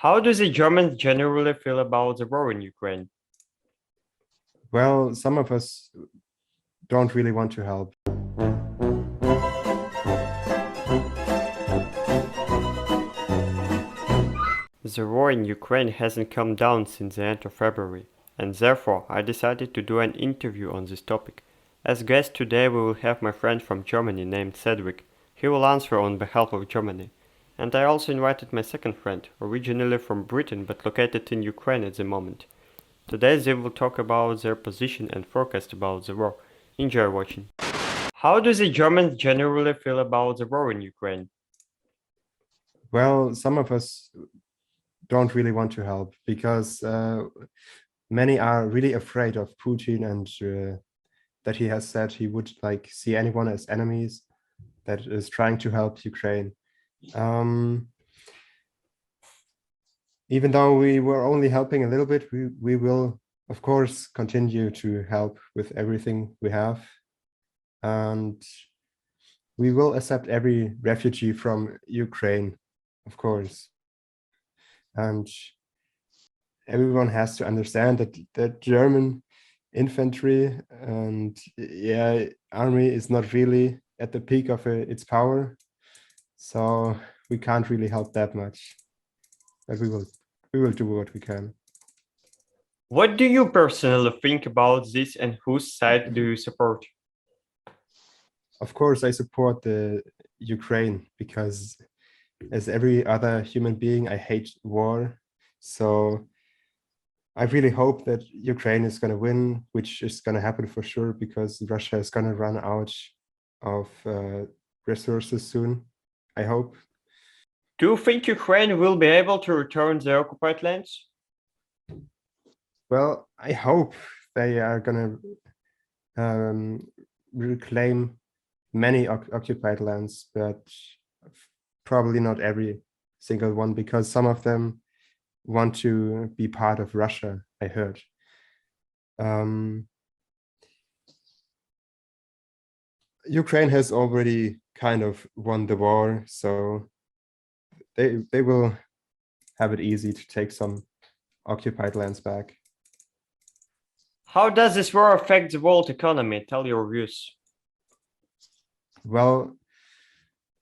How do the Germans generally feel about the war in Ukraine? Well, some of us don't really want to help. The war in Ukraine hasn't come down since the end of February, and therefore I decided to do an interview on this topic. As guest today we will have my friend from Germany named Cedric. He will answer on behalf of Germany. And I also invited my second friend, originally from Britain but located in Ukraine at the moment. Today they will talk about their position and forecast about the war. Enjoy watching. How do the Germans generally feel about the war in Ukraine? Well, some of us don't really want to help because many are really afraid of Putin and that he has said he would see anyone as enemies that is trying to help Ukraine. Even though we were only helping a little bit, we will, of course, continue to help with everything we have. And we will accept every refugee from Ukraine, of course. And everyone has to understand that the German infantry and army is not really at the peak of its power. So we can't really help that much. But we will do what we can. What do you personally think about this and whose side do you support? Of course, I support the Ukraine because as every other human being, I hate war. So I really hope that Ukraine is going to win, which is going to happen for sure because Russia is going to run out of resources soon, I hope. Do you think Ukraine will be able to return the occupied lands? Well, I hope they are going to reclaim many occupied lands, but probably not every single one because some of them want to be part of Russia, I heard. Ukraine has already kind of won the war, so they will have it easy to take some occupied lands back. How does this war affect the world economy? Tell your views. Well,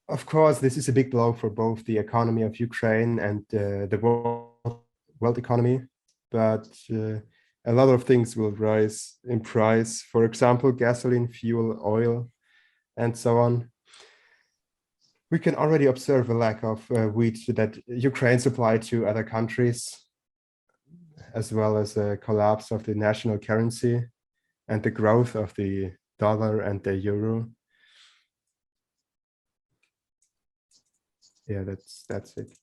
of course, this is a big blow for both the economy of Ukraine and the world economy, but a lot of things will rise in price. For example, gasoline, fuel, oil, and so on. We can already observe a lack of wheat that Ukraine supplied to other countries, as well as a collapse of the national currency and the growth of the dollar and the euro. Yeah, that's it.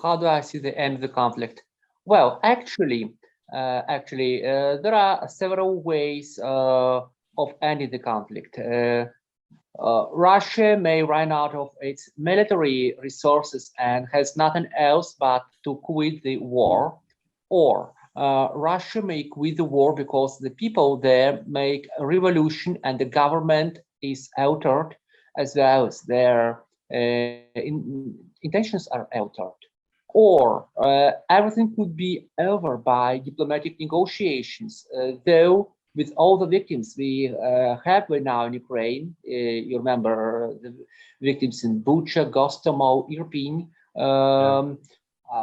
How do I see the end of the conflict? Well, actually, there are several ways of ending the conflict. Russia may run out of its military resources and has nothing else but to quit the war, or Russia may quit the war because the people there make a revolution and the government is altered, as well as their intentions are altered. Or everything could be over by diplomatic negotiations, though with all the victims we have right now in Ukraine, you remember the victims in Bucha, Gostomel, Irpin.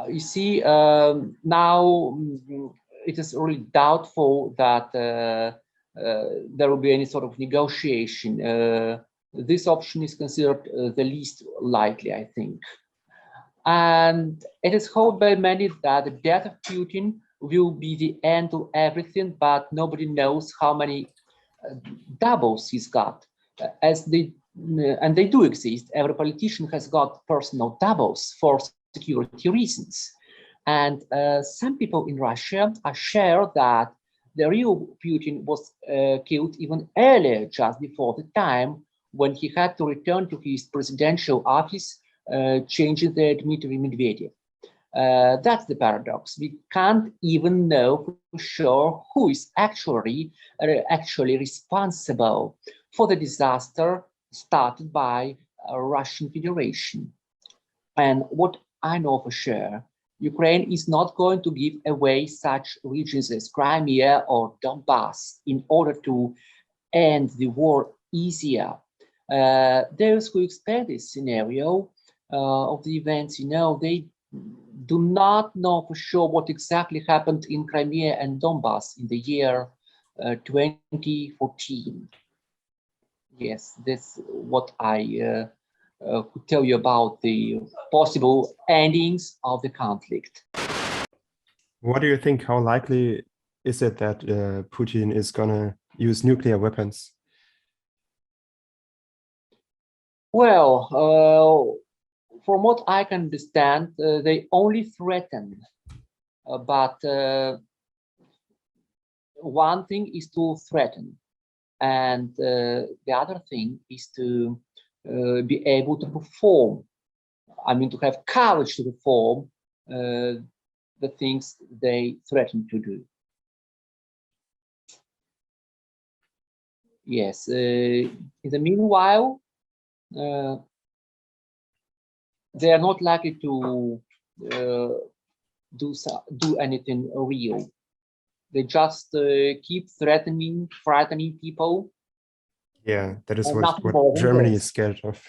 You see, now it is really doubtful that there will be any sort of negotiation. This option is considered the least likely, I think. And it is hoped by many that the death of Putin will be the end to everything, but nobody knows how many doubles he's got. And they do exist. Every politician has got personal doubles for security reasons. And some people in Russia are sure that the real Putin was killed even earlier, just before the time when he had to return to his presidential office, changing the Dmitry Medvedev. That's the paradox. We can't even know for sure who is actually responsible for the disaster started by Russian Federation. And what I know for sure, Ukraine is not going to give away such regions as Crimea or Donbass in order to end the war easier. Those who expect this scenario of the events, they do not know for sure what exactly happened in Crimea and Donbass in the year 2014. Yes, that's what I could tell you about the possible endings of the conflict. What do you think? How likely is it that Putin is gonna use nuclear weapons? Well, from what I can understand, they only threaten, but one thing is to threaten, and the other thing is to be able to perform. I mean, to have courage to perform the things they threaten to do. Yes. In the meanwhile, they are not likely to do anything real. They just keep frightening people. Yeah, that is Nothing what more than Germany this. is scared of.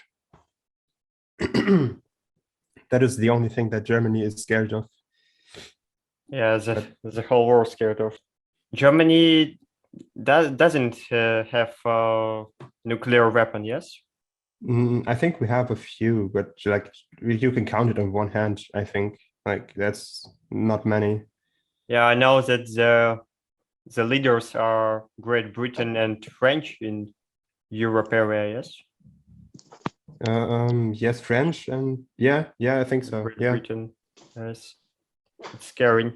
That is the only thing that Germany is scared of. Yeah, the whole world scared of. Germany doesn't have a nuclear weapon, yes? I think we have a few, but like you can count it on one hand, I think. Like that's not many. Yeah, I know that the leaders are Great Britain and French in Europe area, yes? Yes, French and yeah, I think so. Great Yeah. Britain, yes. It's scary.